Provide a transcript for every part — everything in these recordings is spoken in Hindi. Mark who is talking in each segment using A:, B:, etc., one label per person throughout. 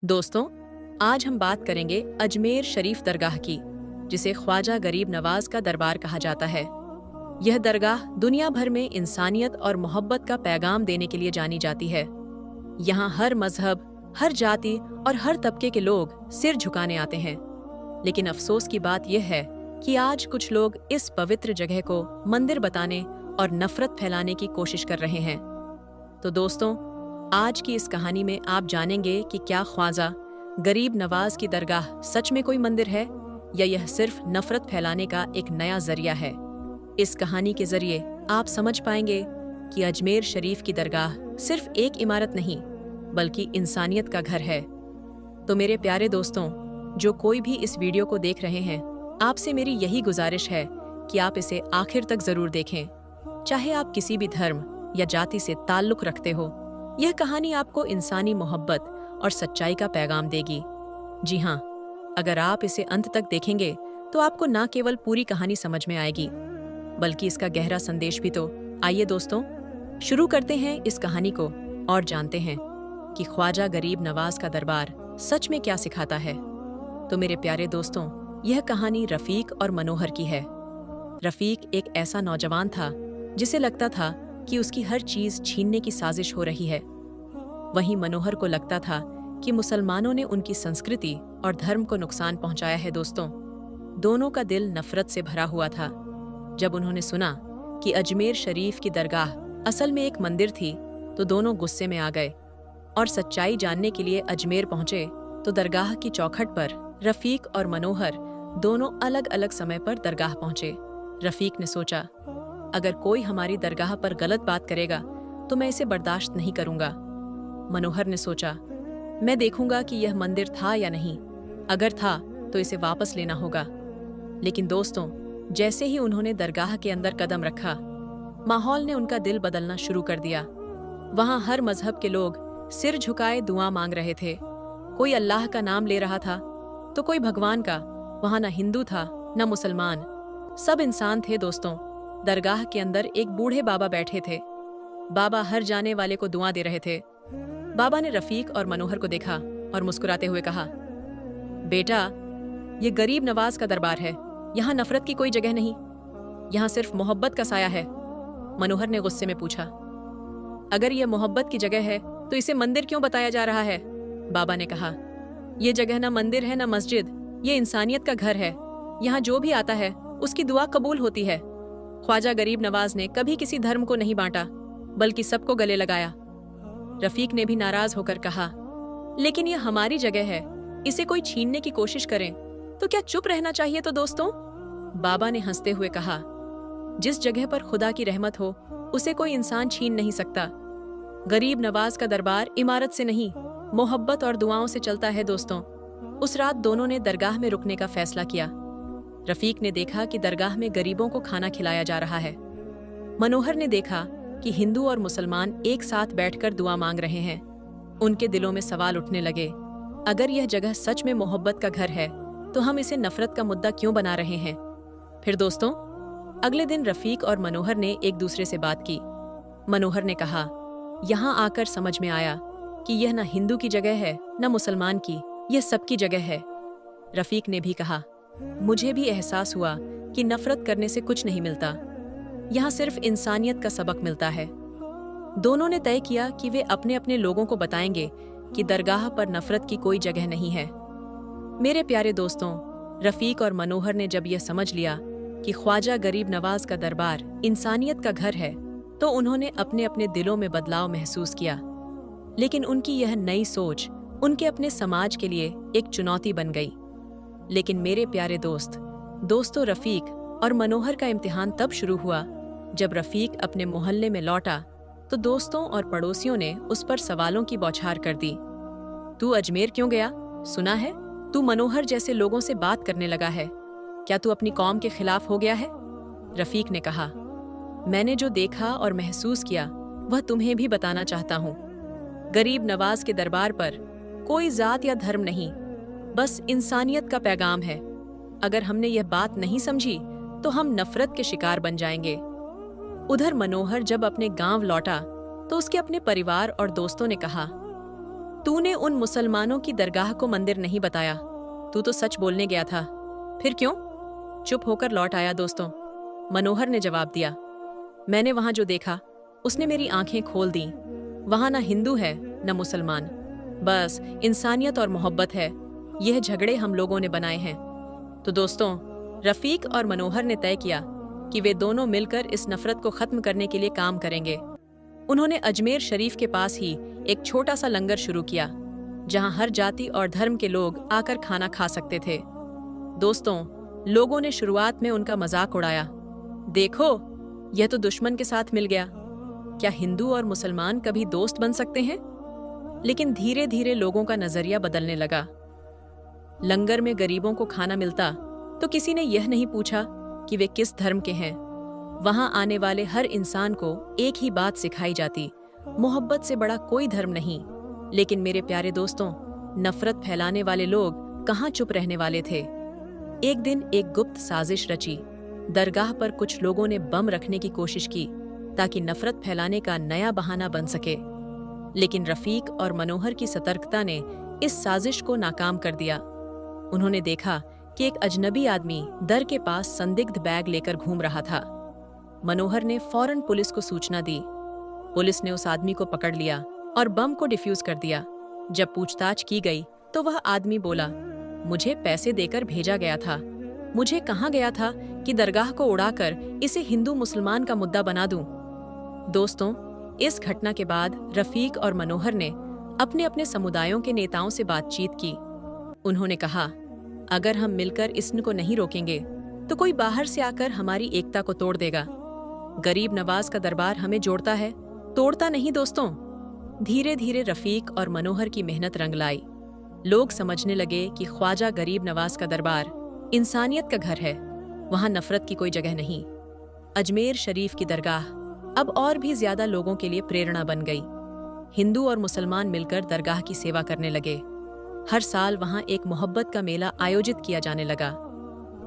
A: दोस्तों, आज हम बात करेंगे अजमेर शरीफ दरगाह की, जिसे ख्वाजा गरीब नवाज का दरबार कहा जाता है। यह दरगाह दुनिया भर में इंसानियत और मोहब्बत का पैगाम देने के लिए जानी जाती है। यहाँ हर मजहब, हर जाति और हर तबके के लोग सिर झुकाने आते हैं। लेकिन अफसोस की बात यह है कि आज कुछ लोग इस पवित्र जगह को मंदिर बताने और नफरत फैलाने की कोशिश कर रहे हैं। तो दोस्तों, आज की इस कहानी में आप जानेंगे कि क्या ख्वाजा गरीब नवाज की दरगाह सच में कोई मंदिर है या यह सिर्फ नफरत फैलाने का एक नया जरिया है। इस कहानी के जरिए आप समझ पाएंगे कि अजमेर शरीफ की दरगाह सिर्फ एक इमारत नहीं, बल्कि इंसानियत का घर है। तो मेरे प्यारे दोस्तों, जो कोई भी इस वीडियो को देख रहे हैं, आपसे मेरी यही गुजारिश है कि आप इसे आखिर तक जरूर देखें। चाहे आप किसी भी धर्म या जाति से ताल्लुक रखते हो, यह कहानी आपको इंसानी मोहब्बत और सच्चाई का पैगाम देगी। जी हाँ, अगर आप इसे अंत तक देखेंगे तो आपको न केवल पूरी कहानी समझ में आएगी, बल्कि इसका गहरा संदेश भी। तो आइए दोस्तों, शुरू करते हैं इस कहानी को और जानते हैं कि ख्वाजा गरीब नवाज का दरबार सच में क्या सिखाता है। तो मेरे प्यारे दोस्तों, यह कहानी रफीक और मनोहर की है। रफीक एक ऐसा नौजवान था जिसे लगता था कि उसकी हर चीज छीनने की साजिश हो रही है। वहीं मनोहर को लगता था कि मुसलमानों ने उनकी संस्कृति और धर्म को नुकसान पहुंचाया है। दोस्तों, दोनों का दिल नफरत से भरा हुआ था। जब उन्होंने सुना कि अजमेर शरीफ की दरगाह असल में एक मंदिर थी, तो दोनों गुस्से में आ गए और सच्चाई जानने के लिए अजमेर पहुंचे। तो दरगाह की चौखट पर रफीक और मनोहर दोनों अलग अलग समय पर दरगाह पहुंचे। रफीक ने सोचा, अगर कोई हमारी दरगाह पर गलत बात करेगा तो मैं इसे बर्दाश्त नहीं करूंगा। मनोहर ने सोचा, मैं देखूंगा कि यह मंदिर था या नहीं। अगर था तो इसे वापस लेना होगा। लेकिन दोस्तों, जैसे ही उन्होंने दरगाह के अंदर कदम रखा, माहौल ने उनका दिल बदलना शुरू कर दिया। वहां हर मजहब के लोग सिर झुकाए दुआ मांग रहे थे। कोई अल्लाह का नाम ले रहा था तो कोई भगवान का। वहां न हिंदू था न मुसलमान, सब इंसान थे। दोस्तों, दरगाह के अंदर एक बूढ़े बाबा बैठे थे। बाबा हर जाने वाले को दुआ दे रहे थे। बाबा ने रफीक और मनोहर को देखा और मुस्कुराते हुए कहा, बेटा, ये गरीब नवाज का दरबार है। यहाँ नफरत की कोई जगह नहीं, यहाँ सिर्फ मोहब्बत का साया है। मनोहर ने गुस्से में पूछा, अगर यह मोहब्बत की जगह है तो इसे मंदिर क्यों बताया जा रहा है? बाबा ने कहा, यह जगह न मंदिर है न मस्जिद, ये इंसानियत का घर है। यहाँ जो भी आता है उसकी दुआ कबूल होती है। ख्वाजा गरीब नवाज ने कभी किसी धर्म को नहीं बांटा, बल्कि सबको गले लगाया। रफीक ने भी नाराज होकर कहा, लेकिन यह हमारी जगह है, इसे कोई छीनने की कोशिश करें तो क्या चुप रहना चाहिए? तो दोस्तों, बाबा ने हंसते हुए कहा, जिस जगह पर खुदा की रहमत हो उसे कोई इंसान छीन नहीं सकता। गरीब नवाज का दरबार इमारत से नहीं, मोहब्बत और दुआओं से चलता है। दोस्तों, उस रात दोनों ने दरगाह में रुकने का फैसला किया। रफीक ने देखा कि दरगाह में गरीबों को खाना खिलाया जा रहा है। मनोहर ने देखा कि हिंदू और मुसलमान एक साथ बैठकर दुआ मांग रहे हैं। उनके दिलों में सवाल उठने लगे, अगर यह जगह सच में मोहब्बत का घर है तो हम इसे नफरत का मुद्दा क्यों बना रहे हैं? फिर दोस्तों, अगले दिन रफीक और मनोहर ने एक दूसरे से बात की। मनोहर ने कहा, यहाँ आकर समझ में आया कि यह न हिंदू की जगह है न मुसलमान की, यह सबकी जगह है। रफीक ने भी कहा, मुझे भी एहसास हुआ कि नफरत करने से कुछ नहीं मिलता, यहाँ सिर्फ इंसानियत का सबक मिलता है। दोनों ने तय किया कि वे अपने अपने लोगों को बताएंगे कि दरगाह पर नफरत की कोई जगह नहीं है। मेरे प्यारे दोस्तों, रफीक और मनोहर ने जब यह समझ लिया कि ख्वाजा गरीब नवाज का दरबार इंसानियत का घर है, तो उन्होंने अपने अपने दिलों में बदलाव महसूस किया। लेकिन उनकी यह नई सोच उनके अपने समाज के लिए एक चुनौती बन गई। लेकिन मेरे प्यारे दोस्तों, रफीक और मनोहर का इम्तिहान तब शुरू हुआ जब रफीक अपने मोहल्ले में लौटा तो दोस्तों और पड़ोसियों ने उस पर सवालों की बौछार कर दी। तू अजमेर क्यों गया? सुना है तू मनोहर जैसे लोगों से बात करने लगा है। क्या तू अपनी कौम के खिलाफ हो गया है? रफीक ने कहा, मैंने जो देखा और महसूस किया वह तुम्हें भी बताना चाहता हूँ। गरीब नवाज के दरबार पर कोई जात या धर्म नहीं, बस इंसानियत का पैगाम है। अगर हमने यह बात नहीं समझी तो हम नफरत के शिकार बन जाएंगे। उधर मनोहर जब अपने गांव लौटा तो उसके अपने परिवार और दोस्तों ने कहा, तूने उन मुसलमानों की दरगाह को मंदिर नहीं बताया, तू तो सच बोलने गया था। फिर क्यों? चुप होकर लौट आया दोस्तों, मनोहर ने जवाब दिया। मैंने वहां जो देखा उसने मेरी आंखें खोल दी। वहां ना हिंदू है न मुसलमान, बस इंसानियत और मोहब्बत है। यह झगड़े हम लोगों ने बनाए हैं। तो दोस्तों, रफीक और मनोहर ने तय किया कि वे दोनों मिलकर इस नफरत को खत्म करने के लिए काम करेंगे। उन्होंने अजमेर शरीफ के पास ही एक छोटा सा लंगर शुरू किया, जहां हर जाति और धर्म के लोग आकर खाना खा सकते थे। दोस्तों, लोगों ने शुरुआत में उनका मजाक उड़ाया। देखो, यह तो दुश्मन के साथ मिल गया। क्या हिंदू और मुसलमान कभी दोस्त बन सकते हैं? लेकिन धीरे धीरे लोगों का नजरिया बदलने लगा। लंगर में गरीबों को खाना मिलता तो किसी ने यह नहीं पूछा कि वे किस धर्म के हैं। वहां आने वाले हर इंसान को एक ही बात सिखाई जाती, मोहब्बत से बड़ा कोई धर्म नहीं। लेकिन मेरे प्यारे दोस्तों, नफरत फैलाने वाले लोग कहाँ चुप रहने वाले थे। एक दिन एक गुप्त साजिश रची। दरगाह पर कुछ लोगों ने बम रखने की कोशिश की ताकि नफरत फैलाने का नया बहाना बन सके। लेकिन रफीक और मनोहर की सतर्कता ने इस साजिश को नाकाम कर दिया। उन्होंने देखा कि एक अजनबी आदमी दर के पास संदिग्ध बैग लेकर घूम रहा था। मनोहर ने फौरन पुलिस को सूचना दी। पुलिस ने उस आदमी को पकड़ लिया और बम को डिफ्यूज कर दिया। जब पूछताछ की गई तो वह आदमी बोला, मुझे पैसे देकर भेजा गया था। मुझे कहा गया था कि दरगाह को उड़ाकर इसे हिंदू मुसलमान का मुद्दा बना दूं। दोस्तों, इस घटना के बाद रफीक और मनोहर ने अपने अपने समुदायों के नेताओं से बातचीत की। उन्होंने कहा, अगर हम मिलकर इसको नहीं रोकेंगे तो कोई बाहर से आकर हमारी एकता को तोड़ देगा। गरीब नवाज का दरबार हमें जोड़ता है, तोड़ता नहीं। दोस्तों, धीरे धीरे रफीक और मनोहर की मेहनत रंग लाई। लोग समझने लगे कि ख्वाजा गरीब नवाज का दरबार इंसानियत का घर है, वहां नफरत की कोई जगह नहीं। अजमेर शरीफ की दरगाह अब और भी ज्यादा लोगों के लिए प्रेरणा बन गई। हिंदू और मुसलमान मिलकर दरगाह की सेवा करने लगे। हर साल वहां एक मोहब्बत का मेला आयोजित किया जाने लगा,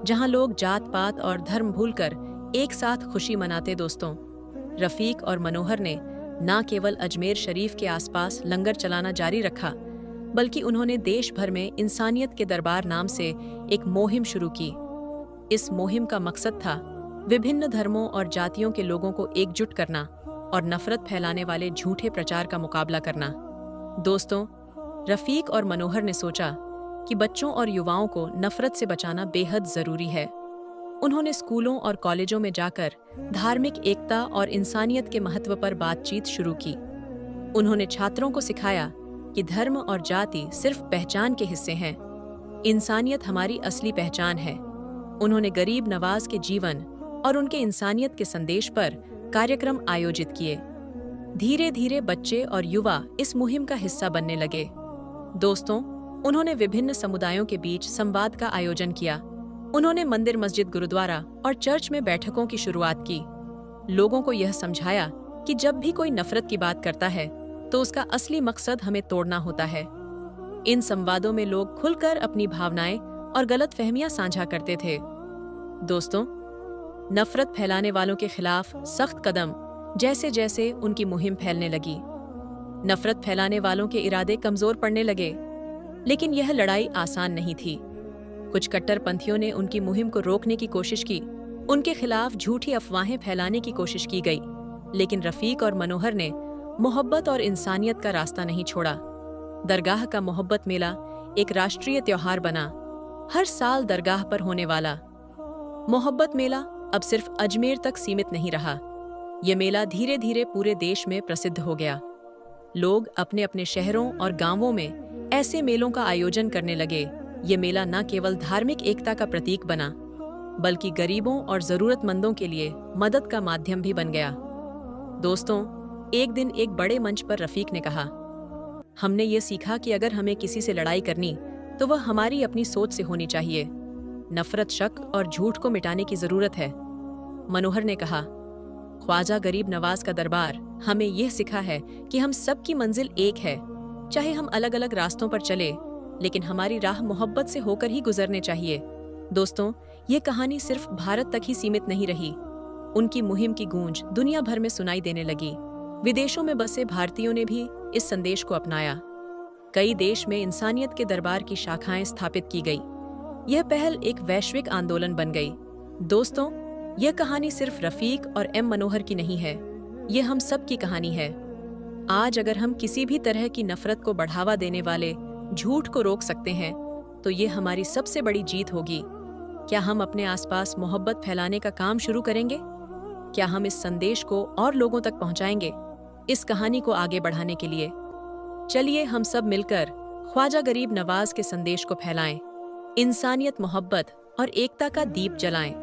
A: जहां लोग जात पात और धर्म भूलकर एक साथ खुशी मनाते। दोस्तों, रफीक और मनोहर ने न केवल अजमेर शरीफ के आसपास लंगर चलाना जारी रखा, बल्कि उन्होंने देश भर में इंसानियत के दरबार नाम से एक मुहिम शुरू की। इस मुहिम का मकसद था विभिन्न धर्मों और जातियों के लोगों को एकजुट करना और नफरत फैलाने वाले झूठे प्रचार का मुकाबला करना। दोस्तों, रफीक और मनोहर ने सोचा कि बच्चों और युवाओं को नफरत से बचाना बेहद जरूरी है। उन्होंने स्कूलों और कॉलेजों में जाकर धार्मिक एकता और इंसानियत के महत्व पर बातचीत शुरू की। उन्होंने छात्रों को सिखाया कि धर्म और जाति सिर्फ पहचान के हिस्से हैं, इंसानियत हमारी असली पहचान है। उन्होंने गरीब नवाज के जीवन और उनके इंसानियत के संदेश पर कार्यक्रम आयोजित किए। धीरे धीरे बच्चे और युवा इस मुहिम का हिस्सा बनने लगे। दोस्तों, उन्होंने विभिन्न समुदायों के बीच संवाद का आयोजन किया। उन्होंने मंदिर, मस्जिद, गुरुद्वारा और चर्च में बैठकों की शुरुआत की। लोगों को यह समझाया कि जब भी कोई नफरत की बात करता है तो उसका असली मकसद हमें तोड़ना होता है। इन संवादों में लोग खुलकर अपनी भावनाएं और गलतफहमियां साझा करते थे। दोस्तों, नफरत फैलाने वालों के खिलाफ सख्त कदम जैसे जैसे उनकी मुहिम फैलने लगी, नफरत फैलाने वालों के इरादे कमजोर पड़ने लगे। लेकिन यह लड़ाई आसान नहीं थी। कुछ कट्टरपंथियों ने उनकी मुहिम को रोकने की कोशिश की। उनके खिलाफ झूठी अफवाहें फैलाने की कोशिश की गई। लेकिन रफीक और मनोहर ने मोहब्बत और इंसानियत का रास्ता नहीं छोड़ा। दरगाह का मोहब्बत मेला एक राष्ट्रीय त्योहार बना। हर साल दरगाह पर होने वाला मोहब्बत मेला अब सिर्फ अजमेर तक सीमित नहीं रहा। यह मेला धीरे धीरे पूरे देश में प्रसिद्ध हो गया। लोग अपने अपने शहरों और गांवों में ऐसे मेलों का आयोजन करने लगे। ये मेला न केवल धार्मिक एकता का प्रतीक बना, बल्कि गरीबों और जरूरतमंदों के लिए मदद का माध्यम भी बन गया। दोस्तों, एक दिन एक बड़े मंच पर रफीक ने कहा, हमने ये सीखा कि अगर हमें किसी से लड़ाई करनी तो वह हमारी अपनी सोच से होनी चाहिए। नफरत, शक और झूठ को मिटाने की जरूरत है। मनोहर ने कहा, ख्वाजा गरीब नवाज का दरबार हमें यह सिखा है कि हम सबकी मंजिल एक है। चाहे हम अलग अलग रास्तों पर चले, लेकिन हमारी राह मोहब्बत से होकर ही गुजरने चाहिए। दोस्तों, ये कहानी सिर्फ भारत तक ही सीमित नहीं रही। उनकी मुहिम की गूंज दुनिया भर में सुनाई देने लगी। विदेशों में बसे भारतीयों ने भी इस संदेश को अपनाया। कई देश में इंसानियत के दरबार की शाखाएं स्थापित की गई। यह पहल एक वैश्विक आंदोलन बन गई। दोस्तों, यह कहानी सिर्फ रफीक और एम मनोहर की नहीं है, ये हम सब की कहानी है। आज अगर हम किसी भी तरह की नफरत को बढ़ावा देने वाले झूठ को रोक सकते हैं, तो ये हमारी सबसे बड़ी जीत होगी। क्या हम अपने आसपास मोहब्बत फैलाने का काम शुरू करेंगे? क्या हम इस संदेश को और लोगों तक पहुंचाएंगे, इस कहानी को आगे बढ़ाने के लिए? चलिए हम सब मिलकर ख्वाजा गरीब नवाज के संदेश को फैलाएं, इंसानियत, मोहब्बत और एकता का दीप जलाएं।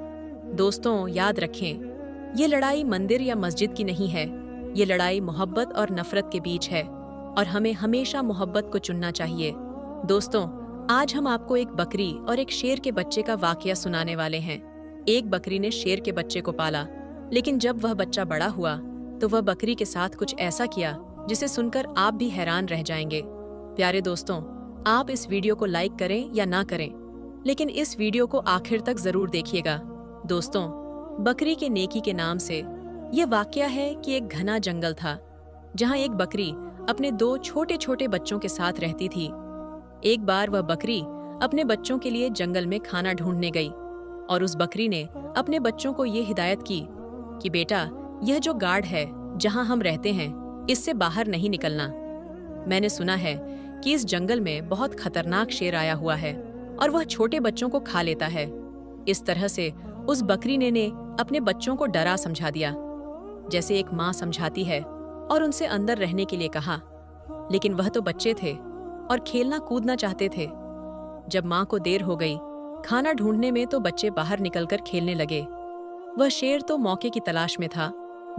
A: दोस्तों, याद रखें, ये लड़ाई मंदिर या मस्जिद की नहीं है, ये लड़ाई मोहब्बत और नफरत के बीच है, और हमें हमेशा मोहब्बत को चुनना चाहिए। दोस्तों, आज हम आपको एक बकरी और एक शेर के बच्चे का वाकया सुनाने वाले हैं। एक बकरी ने शेर के बच्चे को पाला, लेकिन जब वह बच्चा बड़ा हुआ तो वह बकरी के साथ कुछ ऐसा किया जिसे सुनकर आप भी हैरान रह जाएंगे। प्यारे दोस्तों, आप इस वीडियो को लाइक करें या ना करें, लेकिन इस वीडियो को आखिर तक जरूर देखिएगा। दोस्तों, बकरी के नेकी के नाम से यह वाकया है कि एक घना जंगल था, जहां एक बकरी अपने 2 छोटे छोटे बच्चों के साथ रहती थी। एक बार वह बकरी अपने बच्चों के लिए जंगल में खाना ढूंढने गई, और उस बकरी ने अपने बच्चों को ये हिदायत की कि बेटा, यह जो गाड़ है जहां हम रहते हैं, इससे बाहर नहीं निकलना। मैंने सुना है कि इस जंगल में बहुत खतरनाक शेर आया हुआ है और वह छोटे बच्चों को खा लेता है। इस तरह से उस बकरी ने अपने बच्चों को डरा समझा दिया, जैसे एक माँ समझाती है, और उनसे अंदर रहने के लिए कहा। लेकिन वह तो बच्चे थे और खेलना कूदना चाहते थे। जब माँ को देर हो गई खाना ढूंढने में, तो बच्चे बाहर निकलकर खेलने लगे। वह शेर तो मौके की तलाश में था,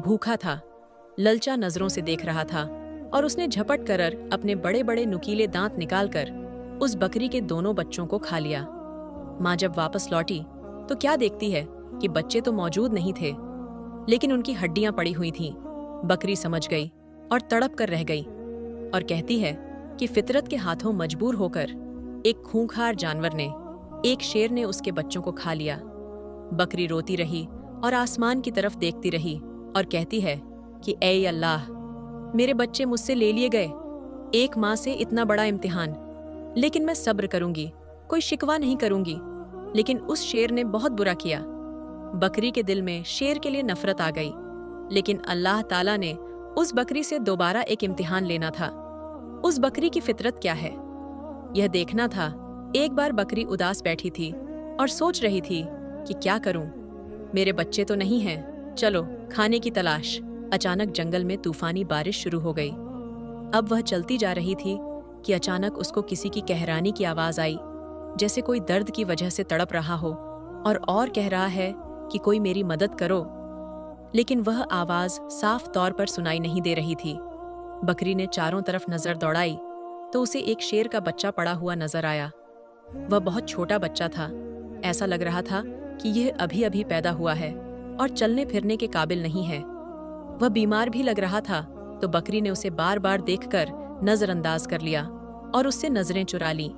A: भूखा था, ललचा नजरों से देख रहा था, और उसने झपट कर अपने बड़े बड़े नुकीले दांत निकालकर उस बकरी के दोनों बच्चों को खा लिया। माँ जब वापस लौटी तो क्या देखती है कि बच्चे तो मौजूद नहीं थे, लेकिन उनकी हड्डियां पड़ी हुई थीं। बकरी समझ गई और तड़प कर रह गई, और कहती है कि फितरत के हाथों मजबूर होकर एक खूंखार जानवर ने, एक शेर ने उसके बच्चों को खा लिया। बकरी रोती रही और आसमान की तरफ देखती रही और कहती है कि ऐ अल्लाह, मेरे बच्चे मुझसे ले लिए गए। एक माँ से इतना बड़ा इम्तिहान, लेकिन मैं सब्र करूंगी, कोई शिकवा नहीं करूंगी। लेकिन उस शेर ने बहुत बुरा किया। बकरी के दिल में शेर के लिए नफरत आ गई, लेकिन अल्लाह ताला ने उस बकरी से दोबारा एक इम्तिहान लेना था। उस बकरी की फितरत क्या है, यह देखना था। एक बार बकरी उदास बैठी थी और सोच रही थी कि क्या करूं, मेरे बच्चे तो नहीं हैं, चलो खाने की तलाश। अचानक जंगल में तूफानी बारिश शुरू हो गई। अब वह चलती जा रही थी कि अचानक उसको किसी की कहरानी की आवाज आई, जैसे कोई दर्द की वजह से तड़प रहा हो और कह रहा है कि कोई मेरी मदद करो। लेकिन वह आवाज साफ तौर पर सुनाई नहीं दे रही थी। बकरी ने चारों तरफ नजर दौड़ाई तो उसे एक शेर का बच्चा पड़ा हुआ नजर आया। वह बहुत छोटा बच्चा था, ऐसा लग रहा था कि यह अभी अभी पैदा हुआ है और चलने फिरने के काबिल नहीं है। वह बीमार भी लग रहा था, तो बकरी ने उसे बार बार देखकर नजरअंदाज कर लिया और उससे नजरें चुरा ली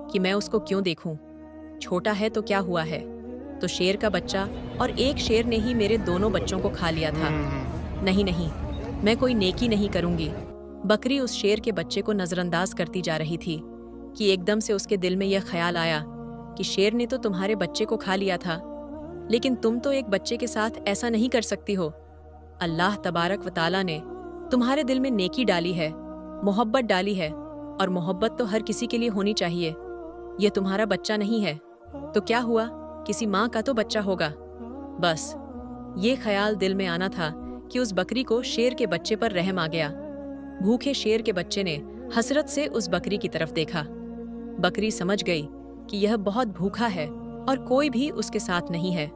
A: कि मैं उसको क्यों देखूं, छोटा है तो क्या हुआ है, तो शेर का बच्चा और एक शेर ने ही मेरे दोनों बच्चों को खा लिया था। नहीं नहीं, मैं कोई नेकी नहीं करूंगी। बकरी उस शेर के बच्चे को नजरअंदाज करती जा रही थी कि एकदम से उसके दिल में यह ख्याल आया कि शेर ने तो तुम्हारे बच्चे को खा लिया था, लेकिन तुम तो एक बच्चे के साथ ऐसा नहीं कर सकती हो। अल्लाह तबारक व ताला ने तुम्हारे दिल में नेकी डाली है, मोहब्बत डाली है, और मोहब्बत तो हर किसी के लिए होनी चाहिए। यह तुम्हारा बच्चा नहीं है तो क्या हुआ, किसी माँ का तो बच्चा होगा। बस ये ख्याल दिल में आना था कि उस बकरी को शेर के बच्चे पर रहम आ गया। भूखे शेर के बच्चे ने हसरत से उस बकरी की तरफ देखा। बकरी समझ गई कि यह बहुत भूखा है और कोई भी उसके साथ नहीं है।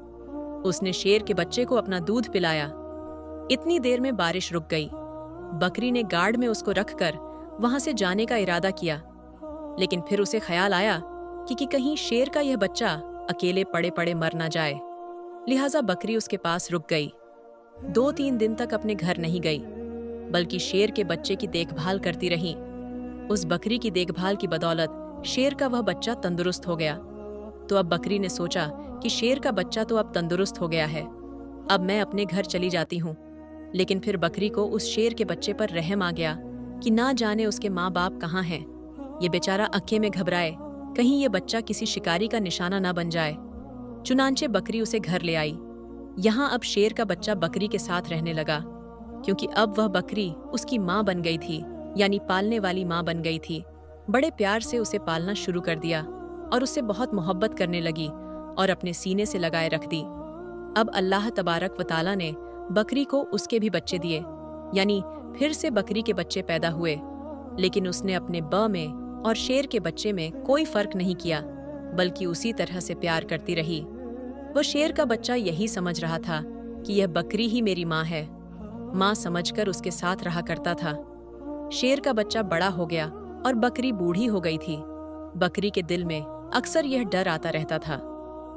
A: उसने शेर के बच्चे को अपना दूध पिलाया। इतनी देर में बारिश रुक गई। बकरी ने गाड़ में उसको रखकर वहां से जाने का इरादा किया, लेकिन फिर उसे ख्याल आया कि कहीं शेर का यह बच्चा अकेले पड़े पड़े मर ना जाए। लिहाजा बकरी उसके पास रुक गई। 2-3 दिन तक अपने घर नहीं गई, बल्कि शेर के बच्चे की देखभाल करती रही। उस बकरी की देखभाल की बदौलत शेर का वह बच्चा तंदुरुस्त हो गया। तो अब बकरी ने सोचा कि शेर का बच्चा तो अब तंदुरुस्त हो गया है, अब मैं अपने घर चली जाती हूँ। लेकिन फिर बकरी को उस शेर के बच्चे पर रहम आ गया कि ना जाने उसके माँ बाप कहाँ हैं। ये बेचारा अक्के में घबराए, कहीं ये बच्चा किसी शिकारी का निशाना ना बन जाए। चुनांचे बकरी उसे घर ले आई। यहाँ अब शेर का बच्चा बकरी के साथ रहने लगा, क्योंकि अब वह बकरी उसकी माँ बन गई थी, यानी पालने वाली माँ बन गई थी। बड़े प्यार से उसे पालना शुरू कर दिया और उससे बहुत मोहब्बत करने लगी और अपने सीने से लगाए रख दी। अब अल्लाह तबारक व तआला ने बकरी को उसके भी बच्चे दिए, यानी फिर से बकरी के बच्चे पैदा हुए। लेकिन उसने अपने ब में और शेर के बच्चे में कोई फर्क नहीं किया, बल्कि उसी तरह से प्यार करती रही। वह शेर का बच्चा यही समझ रहा था कि यह बकरी ही मेरी माँ है, माँ समझकर उसके साथ रहा करता था। शेर का बच्चा बड़ा हो गया और बकरी बूढ़ी हो गई थी। बकरी के दिल में अक्सर यह डर आता रहता था।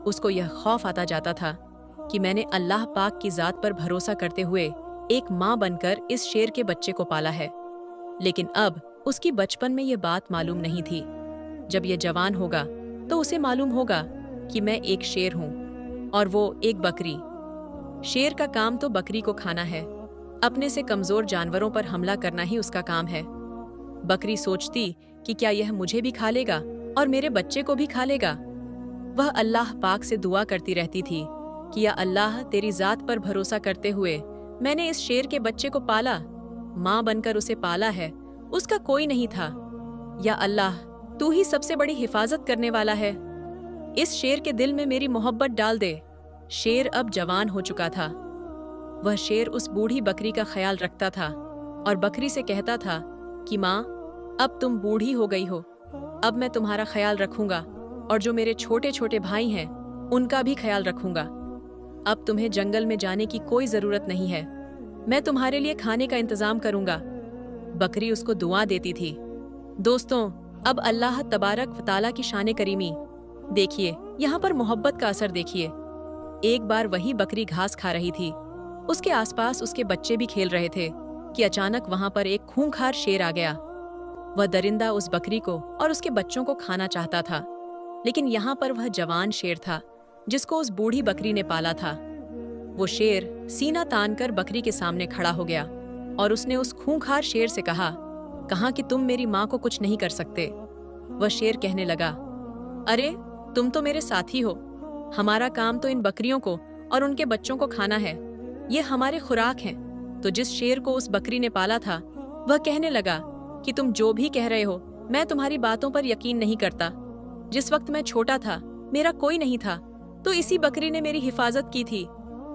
A: उसको यह खौफ आता जाता था कि मैंने अल्लाह पाक की जात पर भरोसा करते हुए एक माँ बनकर इस शेर के बच्चे को पाला है। लेकिन अब उसकी बचपन में यह बात मालूम नहीं थी। जब यह जवान होगा तो उसे मालूम होगा कि मैं एक शेर हूँ और वो एक बकरी। शेर का काम तो बकरी को खाना है, अपने से कमजोर जानवरों पर हमला करना ही उसका काम है। बकरी सोचती कि क्या यह मुझे भी खा लेगा और मेरे बच्चे को भी खा लेगा। वह अल्लाह पाक से दुआ करती रहती थी कि या अल्लाह, तेरी जात पर भरोसा करते हुए मैंने इस शेर के बच्चे को पाला, माँ बनकर उसे पाला है, उसका कोई नहीं था। या अल्लाह, तू ही सबसे बड़ी हिफाजत करने वाला है। इस शेर के दिल में मेरी मोहब्बत डाल दे। शेर अब जवान हो चुका था। वह शेर उस बूढ़ी बकरी का ख्याल रखता था और बकरी से कहता था कि माँ, अब तुम बूढ़ी हो गई हो, अब मैं तुम्हारा ख्याल रखूंगा और जो मेरे छोटे छोटे भाई हैं उनका भी ख्याल रखूंगा। अब तुम्हें जंगल में जाने की कोई जरूरत नहीं है, मैं तुम्हारे लिए खाने का इंतजाम करूंगा। बकरी उसको दुआ देती थी। दोस्तों, अब अल्लाह तबारक व तआला की शान करीमी देखिए, यहाँ पर मोहब्बत का असर देखिए। एक बार वही बकरी घास खा रही थी, उसके आसपास उसके बच्चे भी खेल रहे थे कि अचानक वहां पर एक खूंखार शेर आ गया। वह दरिंदा उस बकरी को और उसके बच्चों को खाना चाहता था, लेकिन यहाँ पर वह जवान शेर था जिसको उस बूढ़ी बकरी ने पाला था। वो शेर सीना तानकर बकरी के सामने खड़ा हो गया और उसने उस खूंखार शेर से कहा कि तुम मेरी माँ को कुछ नहीं कर सकते। वह शेर कहने लगा, अरे तुम तो मेरे साथी हो, हमारा काम तो इन बकरियों को और उनके बच्चों को खाना है, ये हमारे खुराक हैं। तो जिस शेर को उस बकरी ने पाला था वह कहने लगा कि तुम जो भी कह रहे हो, मैं तुम्हारी बातों पर यकीन नहीं करता। जिस वक्त मैं छोटा था, मेरा कोई नहीं था, तो इसी बकरी ने मेरी हिफाजत की थी।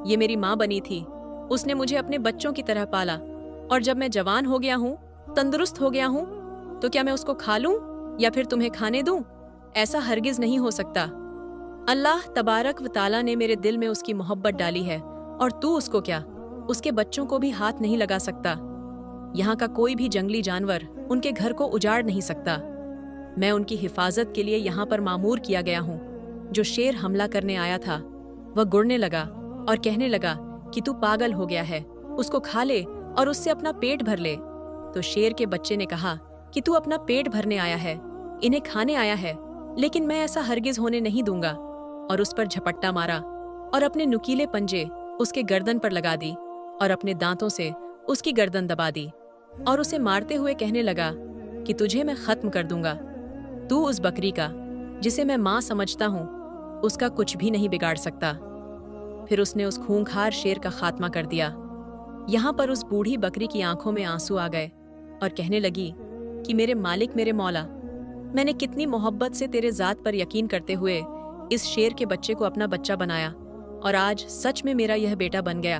A: ये मेरी माँ बनी थी, उसने मुझे अपने बच्चों की तरह पाला, और जब मैं जवान हो गया हूँ, तंदुरुस्त हो गया हूँ, तो क्या मैं उसको खा लूं या फिर तुम्हें खाने दूं? ऐसा हरगिज नहीं हो सकता। अल्लाह तबारक व तआला ने मेरे दिल में उसकी मोहब्बत डाली है, और तू उसको क्या, उसके बच्चों को भी हाथ नहीं लगा सकता। यहाँ का कोई भी जंगली जानवर उनके घर को उजाड़ नहीं सकता। मैं उनकी हिफाजत के लिए यहाँ पर मामूर किया गया हूँ। जो शेर हमला करने आया था वह गुड़ने लगा और कहने लगा कि तू पागल हो गया है, उसको खा ले और उससे अपना पेट भर ले। तो शेर के बच्चे ने कहा कि तू अपना पेट भरने आया है, इन्हें खाने आया है, लेकिन मैं ऐसा हरगिज होने नहीं दूंगा। और उस पर झपट्टा मारा और अपने नुकीले पंजे उसके गर्दन पर लगा दी और अपने दांतों से उसकी गर्दन दबा दी और उसे मारते हुए कहने लगा कि तुझे मैं खत्म कर दूंगा। तू उस बकरी का, जिसे मैं माँ समझता हूँ, उसका कुछ भी नहीं बिगाड़ सकता। फिर उसने उस खूंखार शेर का खात्मा कर दिया। यहाँ पर उस बूढ़ी बकरी की आंखों में आंसू आ गए और कहने लगी कि मेरे मालिक, मेरे मौला, मैंने कितनी मोहब्बत से तेरे जात पर यकीन करते हुए इस शेर के बच्चे को अपना बच्चा बनाया, और आज सच में मेरा यह बेटा बन गया।